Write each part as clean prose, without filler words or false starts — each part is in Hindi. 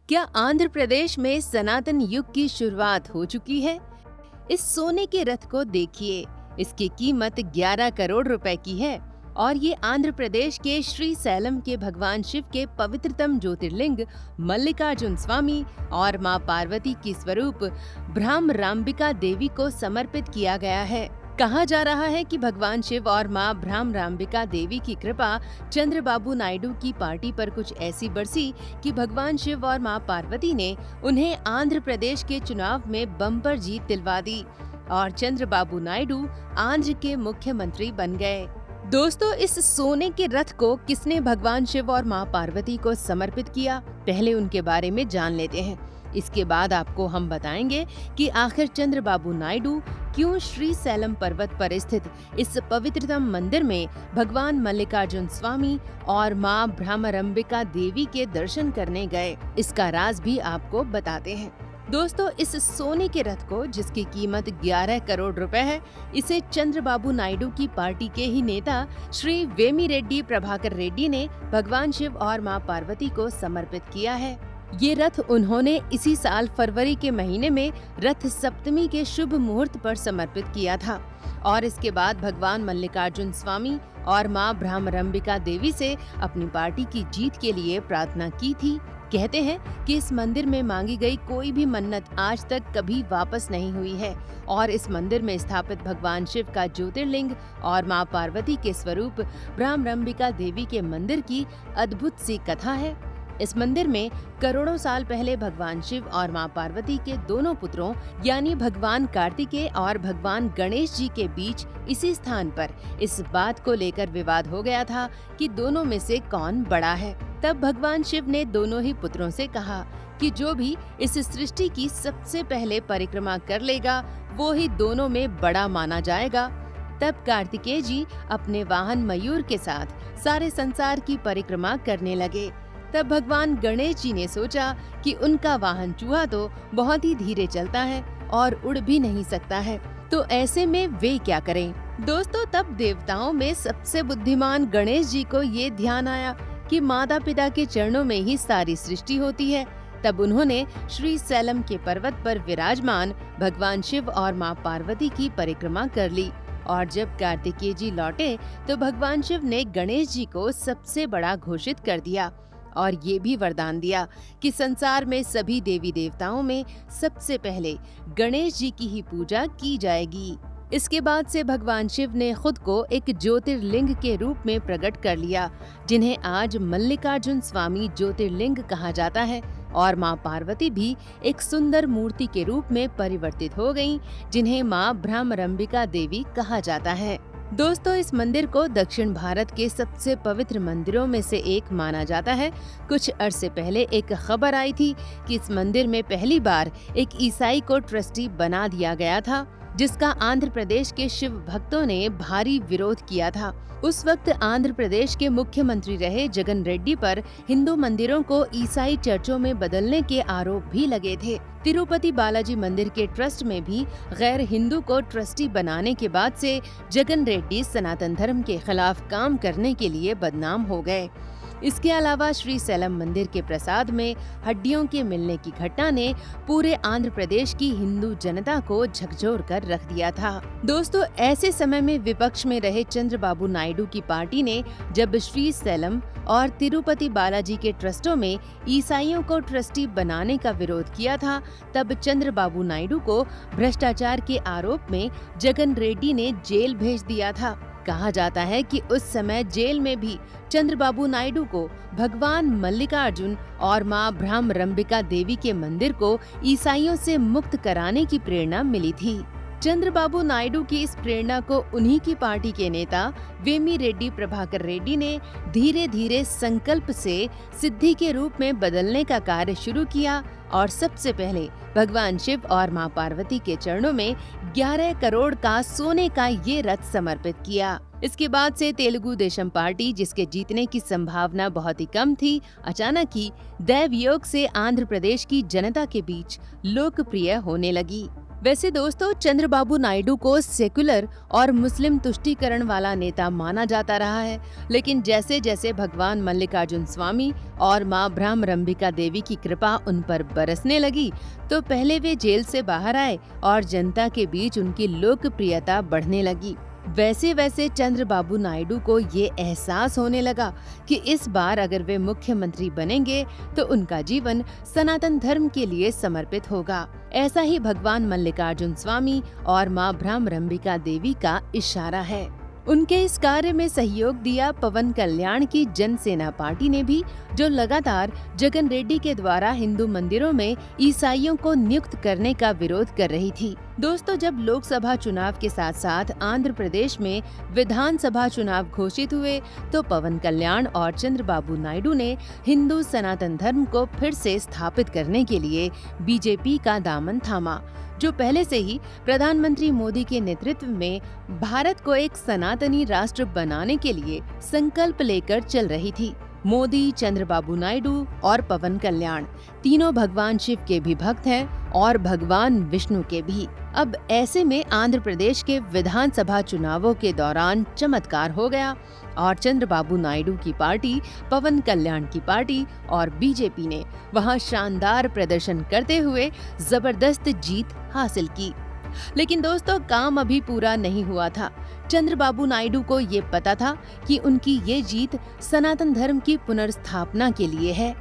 क्या आंध्र प्रदेश में सनातन युग की शुरुआत हो चुकी है? इस सोने के रथ को देखिए। इसकी कीमत 11 करोड़ रुपए की है और ये आंध्र प्रदेश के श्री सैलम के भगवान शिव के पवित्रतम ज्योतिर्लिंग मल्लिकार्जुन स्वामी और मां पार्वती की स्वरूप भ्रामराम्बिका देवी को समर्पित किया गया है। कहा जा रहा है कि भगवान शिव और मां भ्रामराम्बिका देवी की कृपा चंद्रबाबू नायडू की पार्टी पर कुछ ऐसी बरसी कि भगवान शिव और मां पार्वती ने उन्हें आंध्र प्रदेश के चुनाव में बम्पर जीत दिलवा दी और चंद्रबाबू नायडू आंध्र के मुख्यमंत्री बन गए। दोस्तों, इस सोने के रथ को किसने भगवान शिव और मां पार्वती को समर्पित किया, पहले उनके बारे में जान लेते हैं। इसके बाद आपको हम बताएंगे कि आखिर चंद्रबाबू नायडू क्यों श्री सैलम पर्वत पर स्थित इस पवित्रतम मंदिर में भगवान मल्लिकार्जुन स्वामी और मां भ्रामराम्बिका देवी के दर्शन करने गए। इसका राज भी आपको बताते हैं। दोस्तों, इस सोने के रथ को, जिसकी कीमत 11 करोड़ रुपए है, इसे चंद्रबाबू नायडू की पार्टी के ही नेता श्री वेमिरेड्डी प्रभाकर रेड्डी ने भगवान शिव और मां पार्वती को समर्पित किया है। ये रथ उन्होंने इसी साल फरवरी के महीने में रथ सप्तमी के शुभ मुहूर्त पर समर्पित किया था और इसके बाद भगवान मल्लिकार्जुन स्वामी और मां भ्रामराम्बिका देवी से अपनी पार्टी की जीत के लिए प्रार्थना की थी। कहते हैं कि इस मंदिर में मांगी गई कोई भी मन्नत आज तक कभी वापस नहीं हुई है और इस मंदिर में स्थापित भगवान शिव का ज्योतिर्लिंग और मां पार्वती के स्वरूप भ्रामराम्बिका देवी के मंदिर की अद्भुत सी कथा है। इस मंदिर में करोड़ों साल पहले भगवान शिव और मां पार्वती के दोनों पुत्रों यानी भगवान कार्तिकेय और भगवान गणेश जी के बीच इसी स्थान पर इस बात को लेकर विवाद हो गया था कि दोनों में से कौन बड़ा है। तब भगवान शिव ने दोनों ही पुत्रों से कहा कि जो भी इस सृष्टि की सबसे पहले परिक्रमा कर लेगा वो ही दोनों में बड़ा माना जाएगा। तब कार्तिकेय जी अपने वाहन मयूर के साथ सारे संसार की परिक्रमा करने लगे। तब भगवान गणेश जी ने सोचा कि उनका वाहन चूहा तो बहुत ही धीरे चलता है और उड़ भी नहीं सकता है, तो ऐसे में वे क्या करें। दोस्तों, तब देवताओं में सबसे बुद्धिमान गणेश जी को ये ध्यान आया कि माता पिता के चरणों में ही सारी सृष्टि होती है। तब उन्होंने श्री सैलम के पर्वत पर विराजमान भगवान शिव और मां पार्वती की परिक्रमा कर ली और जब कार्तिकेय जी लौटे तो भगवान शिव ने गणेश जी को सबसे बड़ा घोषित कर दिया और ये भी वरदान दिया कि संसार में सभी देवी देवताओं में सबसे पहले गणेश जी की ही पूजा की जाएगी। इसके बाद से भगवान शिव ने खुद को एक ज्योतिर्लिंग के रूप में प्रकट कर लिया, जिन्हें आज मल्लिकार्जुन स्वामी ज्योतिर्लिंग कहा जाता है और मां पार्वती भी एक सुंदर मूर्ति के रूप में परिवर्तित हो गईं, जिन्हें मां भ्रामराम्बिका देवी कहा जाता है। दोस्तों, इस मंदिर को दक्षिण भारत के सबसे पवित्र मंदिरों में से एक माना जाता है। कुछ अरसे पहले एक खबर आई थी कि इस मंदिर में पहली बार एक ईसाई को ट्रस्टी बना दिया गया था, जिसका आंध्र प्रदेश के शिव भक्तों ने भारी विरोध किया था। उस वक्त आंध्र प्रदेश के मुख्यमंत्री रहे जगन रेड्डी पर हिंदू मंदिरों को ईसाई चर्चों में बदलने के आरोप भी लगे थे। तिरुपति बालाजी मंदिर के ट्रस्ट में भी गैर हिंदू को ट्रस्टी बनाने के बाद से जगन रेड्डी सनातन धर्म के खिलाफ काम करने के लिए बदनाम हो गए। इसके अलावा श्री सैलम मंदिर के प्रसाद में हड्डियों के मिलने की घटना ने पूरे आंध्र प्रदेश की हिंदू जनता को झकझोर कर रख दिया था। दोस्तों, ऐसे समय में विपक्ष में रहे चंद्रबाबू नायडू की पार्टी ने जब श्री सैलम और तिरुपति बालाजी के ट्रस्टों में ईसाइयों को ट्रस्टी बनाने का विरोध किया था, तब चंद्रबाबू नायडू को भ्रष्टाचार के आरोप में जगन रेड्डी ने जेल भेज दिया था। कहा जाता है कि उस समय जेल में भी चंद्रबाबू नायडू को भगवान मल्लिकार्जुन और मां भ्रामराम्बिका देवी के मंदिर को ईसाइयों से मुक्त कराने की प्रेरणा मिली थी। चंद्रबाबू नायडू की इस प्रेरणा को उन्हीं की पार्टी के नेता वेमिरेड्डी प्रभाकर रेड्डी ने धीरे धीरे संकल्प से सिद्धि के रूप में बदलने का कार्य शुरू किया और सबसे पहले भगवान शिव और मां पार्वती के चरणों में 11 करोड़ का सोने का ये रथ समर्पित किया। इसके बाद से तेलुगु देशम पार्टी, जिसके जीतने की संभावना बहुत ही कम थी, अचानक ही दैव योग से आंध्र प्रदेश की जनता के बीच लोकप्रिय होने लगी। वैसे दोस्तों, चंद्रबाबू नायडू को सेकुलर और मुस्लिम तुष्टीकरण वाला नेता माना जाता रहा है, लेकिन जैसे जैसे भगवान मल्लिकार्जुन स्वामी और मां भ्रामरंभिका देवी की कृपा उन पर बरसने लगी, तो पहले वे जेल से बाहर आए और जनता के बीच उनकी लोकप्रियता बढ़ने लगी। वैसे वैसे चंद्रबाबू नायडू को ये एहसास होने लगा कि इस बार अगर वे मुख्यमंत्री बनेंगे तो उनका जीवन सनातन धर्म के लिए समर्पित होगा। ऐसा ही भगवान मल्लिकार्जुन स्वामी और मां भ्रामरंभिका देवी का इशारा है। उनके इस कार्य में सहयोग दिया पवन कल्याण की जनसेना पार्टी ने भी, जो लगातार जगन रेड्डी के द्वारा हिंदू मंदिरों में ईसाइयों को नियुक्त करने का विरोध कर रही थी। दोस्तों, जब लोकसभा चुनाव के साथ साथ आंध्र प्रदेश में विधानसभा चुनाव घोषित हुए, तो पवन कल्याण और चंद्रबाबू नायडू ने हिंदू सनातन धर्म को फिर से स्थापित करने के लिए बीजेपी का दामन थामा, जो पहले से ही प्रधानमंत्री मोदी के नेतृत्व में भारत को एक सनातनी राष्ट्र बनाने के लिए संकल्प लेकर चल रही थी। मोदी, चंद्रबाबू नायडू और पवन कल्याण तीनों भगवान शिव के भी भक्त हैं और भगवान विष्णु के भी। अब ऐसे में आंध्र प्रदेश के विधानसभा चुनावों के दौरान चमत्कार हो गया और चंद्रबाबू नायडू की पार्टी, पवन कल्याण की पार्टी और बीजेपी ने वहां शानदार प्रदर्शन करते हुए जबरदस्त जीत हासिल की। लेकिन दोस्तों, काम अभी पूरा नहीं हुआ था। चंद्रबाबू नायडू को ये पता था कि उनकी ये जीत सनातन धर्म की पुनर्स्थापना के लिए है।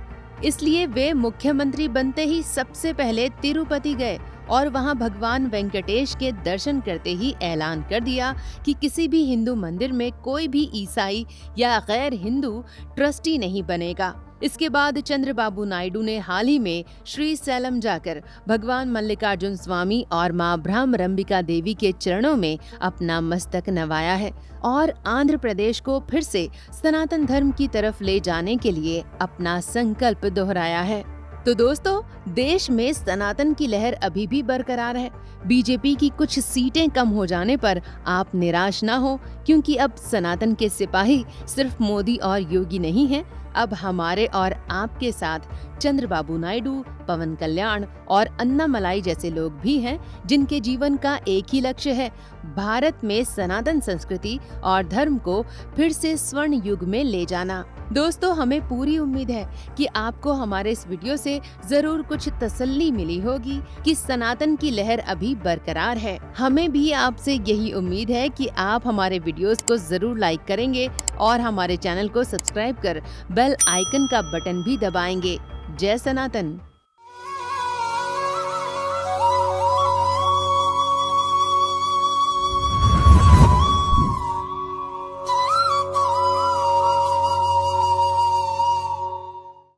इसलिए वे मुख्यमंत्री बनते ही सबसे पहले तिरुपति गए और वहां भगवान वेंकटेश के दर्शन करते ही ऐलान कर दिया कि किसी भी हिंदू मंदिर में कोई भी ईसाई या गैर हिंदू ट्रस्टी नहीं बनेगा। इसके बाद चंद्रबाबू नायडू ने हाल ही में श्रीशैलम जाकर भगवान मल्लिकार्जुन स्वामी और मां भ्रामरंभिका देवी के चरणों में अपना मस्तक नवाया है और आंध्र प्रदेश को फिर से सनातन धर्म की तरफ ले जाने के लिए अपना संकल्प दोहराया है। तो दोस्तों, देश में सनातन की लहर अभी भी बरकरार है। बीजेपी की कुछ सीटें कम हो जाने पर आप निराश ना हो, क्योंकि अब सनातन के सिपाही सिर्फ मोदी और योगी नहीं हैं। अब हमारे और आपके साथ चंद्रबाबू नायडू, पवन कल्याण और अन्नामलाई जैसे लोग भी हैं, जिनके जीवन का एक ही लक्ष्य है, भारत में सनातन संस्कृति और धर्म को फिर से स्वर्ण युग में ले जाना। दोस्तों, हमें पूरी उम्मीद है कि आपको हमारे इस वीडियो से जरूर कुछ तसल्ली मिली होगी कि सनातन की लहर अभी बरकरार है। हमें भी आपसे यही उम्मीद है कि आप हमारे वीडियोस को जरूर लाइक करेंगे और हमारे चैनल को सब्सक्राइब कर बेल आइकन का बटन भी दबाएंगे। जय सनातन।